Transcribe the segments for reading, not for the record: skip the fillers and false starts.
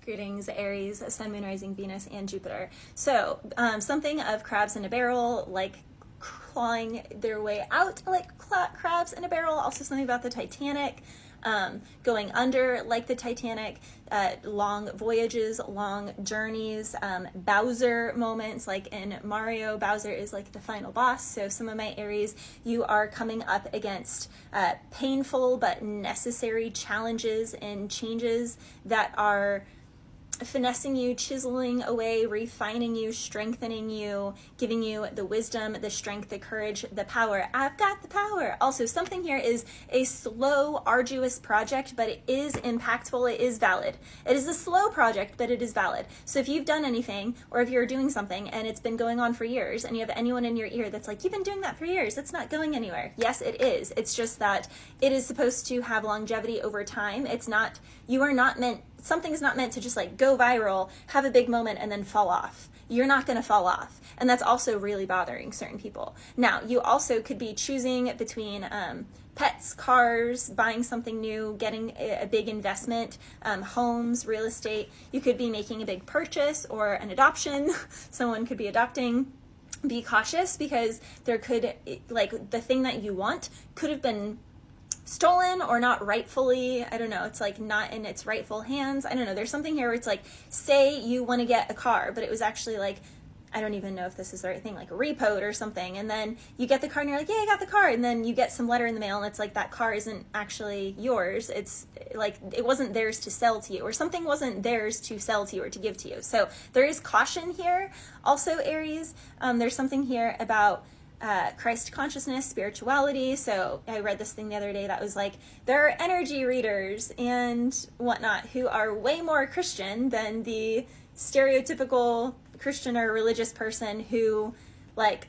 Greetings, Aries, Sun, Moon, Rising, Venus, and Jupiter. So, something of crabs in a barrel, like clawing their way out like crabs in a barrel. Also something about the Titanic, going under like the Titanic, long voyages, long journeys, Bowser moments, like in Mario, Bowser is like the final boss. So some of my Aries, you are coming up against painful but necessary challenges and changes that are finessing you, chiseling away, refining you, strengthening you, giving you the wisdom, the strength, the courage, the power. I've got the power. Also, something here is a slow, arduous project, but it is impactful. It is valid. It is a slow project, but it is valid. So if you've done anything, or if you're doing something and it's been going on for years, and you have anyone in your ear that's like, you've been doing that for years, it's not going anywhere. Yes, it is. It's just that it is supposed to have longevity over time. It's not, you are not meant, something's not meant to just like go viral, have a big moment, and then fall off. You're not going to fall off. And that's also really bothering certain people. Now, you also could be choosing between pets, cars, buying something new, getting a big investment, homes, real estate. You could be making a big purchase or an adoption. Someone could be adopting. Be cautious because there could, like, the thing that you want could have been stolen or not rightfully, I don't know, it's like not in its rightful hands. I don't know, there's something here where it's like, say you want to get a car, but it was actually like, I don't even know if this is the right thing, like repoed or something, and then you get the car and you're like, yeah, I got the car, and then you get some letter in the mail and it's like, that car isn't actually yours, it's like, it wasn't theirs to sell to you, or something wasn't theirs to sell to you or to give to you. So there is caution here. Also, Aries, there's something here about Christ consciousness, spirituality. So I read this thing the other day that was like, there are energy readers and whatnot who are way more Christian than the stereotypical Christian or religious person who like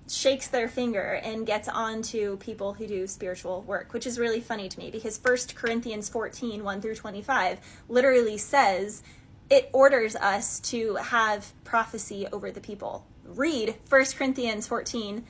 shakes their finger and gets on to people who do spiritual work, which is really funny to me because 1 Corinthians 14, 1 through 25 literally says it orders us to have prophecy over the people. Read 1 Corinthians 14,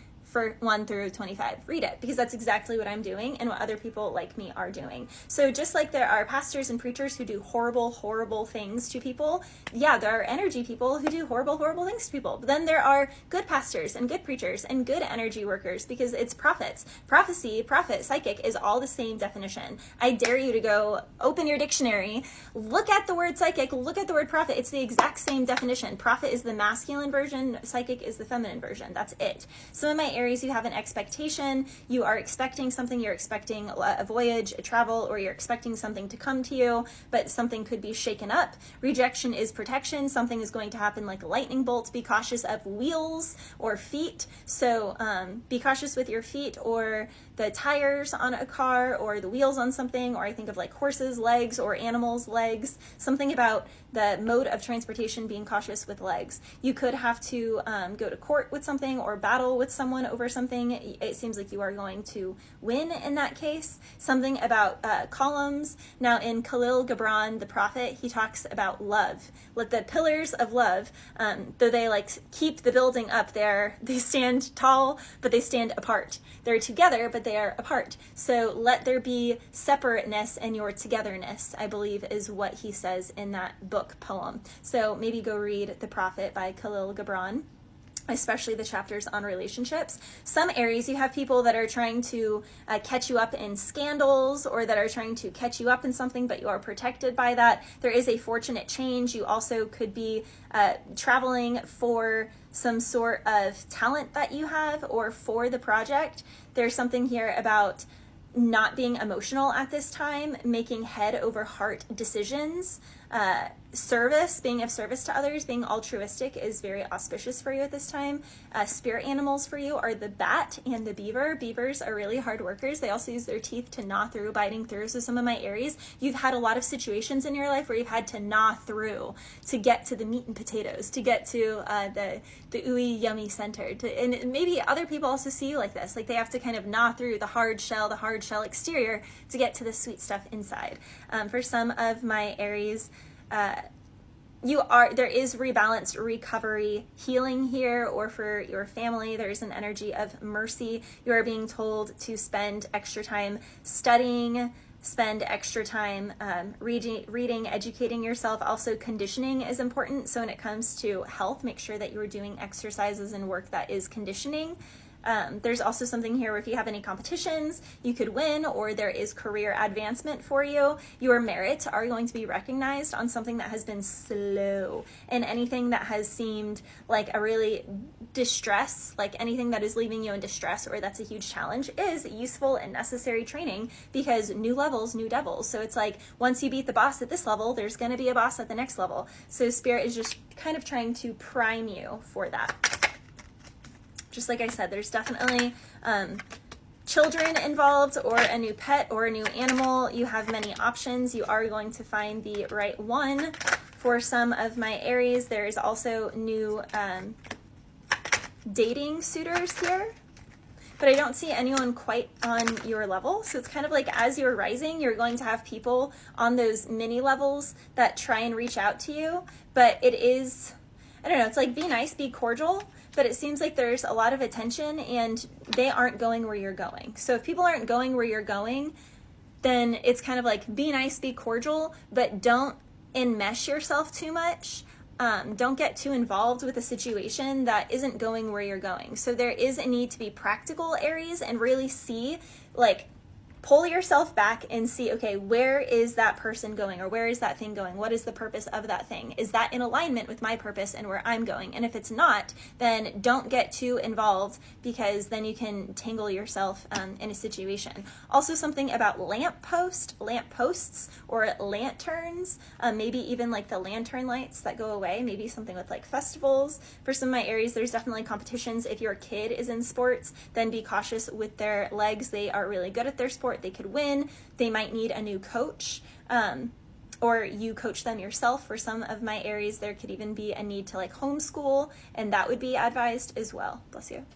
1 through 25. Read it, because that's exactly what I'm doing and what other people like me are doing. So just like there are pastors and preachers who do horrible, horrible things to people, yeah, there are energy people who do horrible, horrible things to people. But then there are good pastors and good preachers and good energy workers, because it's prophets. Prophecy, prophet, psychic is all the same definition. I dare you to go open your dictionary, look at the word psychic, look at the word prophet. It's the exact same definition. Prophet is the masculine version, psychic is the feminine version. That's it. Some of my Aries, you have an expectation, you are expecting something, you're expecting a voyage, a travel, or you're expecting something to come to you, but something could be shaken up. Rejection is protection. Something is going to happen like a lightning bolt. Be cautious of wheels or feet. So be cautious with your feet or the tires on a car or the wheels on something, or I think of like horses' legs or animals' legs, something about the mode of transportation, being cautious with legs. You could have to go to court with something or battle with someone over something. It seems like you are going to win in that case. Something about columns. Now in Khalil Gibran, the prophet, he talks about love. Let the pillars of love, though they like keep the building up there, they stand tall, but they stand apart. They're together, but they are apart. So let there be separateness and your togetherness, I believe is what he says in that book poem. So maybe go read The Prophet by Khalil Gibran, especially the chapters on relationships. Some Aries, you have people that are trying to catch you up in scandals, or that are trying to catch you up in something, but you are protected by that. There is a fortunate change. You also could be traveling for some sort of talent that you have, or for the project. There's something here about not being emotional at this time, making head over heart decisions. Service, being of service to others, being altruistic is very auspicious for you at this time. Spirit animals for you are the bat and the beaver. Beavers are really hard workers. They also use their teeth to gnaw through, biting through. So some of my Aries, you've had a lot of situations in your life where you've had to gnaw through to get to the meat and potatoes, to get to the ooey yummy center. And maybe other people also see you like this, like they have to kind of gnaw through the hard shell exterior to get to the sweet stuff inside. For some of my Aries, there is rebalanced recovery healing here, or for your family, there's an energy of mercy. You are being told to spend extra time studying, spend extra time reading, educating yourself. Also, conditioning is important. So when it comes to health, make sure that you're doing exercises and work that is conditioning. There's also something here where if you have any competitions, you could win, or there is career advancement for you. Your merits are going to be recognized on something that has been slow, and anything that has seemed like a really distress, like anything that is leaving you in distress or that's a huge challenge, is useful and necessary training, because new levels, new devils. So it's like once you beat the boss at this level, there's going to be a boss at the next level. So Spirit is just kind of trying to prime you for that. Just like I said, there's definitely children involved, or a new pet, or a new animal. You have many options. You are going to find the right one for some of my Aries. There's also new dating suitors here, but I don't see anyone quite on your level. So it's kind of like as you're rising, you're going to have people on those mini levels that try and reach out to you. But it is, I don't know, it's like be nice, be cordial. But it seems like there's a lot of attention and they aren't going where you're going. So if people aren't going where you're going, then it's kind of like be nice, be cordial, but don't enmesh yourself too much. Don't get too involved with a situation that isn't going where you're going. So there is a need to be practical, Aries, and really see, like, pull yourself back and see, okay, where is that person going, or where is that thing going? What is the purpose of that thing? Is that in alignment with my purpose and where I'm going? And if it's not, then don't get too involved, because then you can tangle yourself in a situation. Also, something about lampposts or lanterns, maybe even like the lantern lights that go away, maybe something with like festivals. For some of my Aries, there's definitely competitions. If your kid is in sports, then be cautious with their legs. They are really good at their sport. They could win. They might need a new coach, or you coach them yourself. For some of my Aries, there could even be a need to like homeschool, and that would be advised as well. Bless you.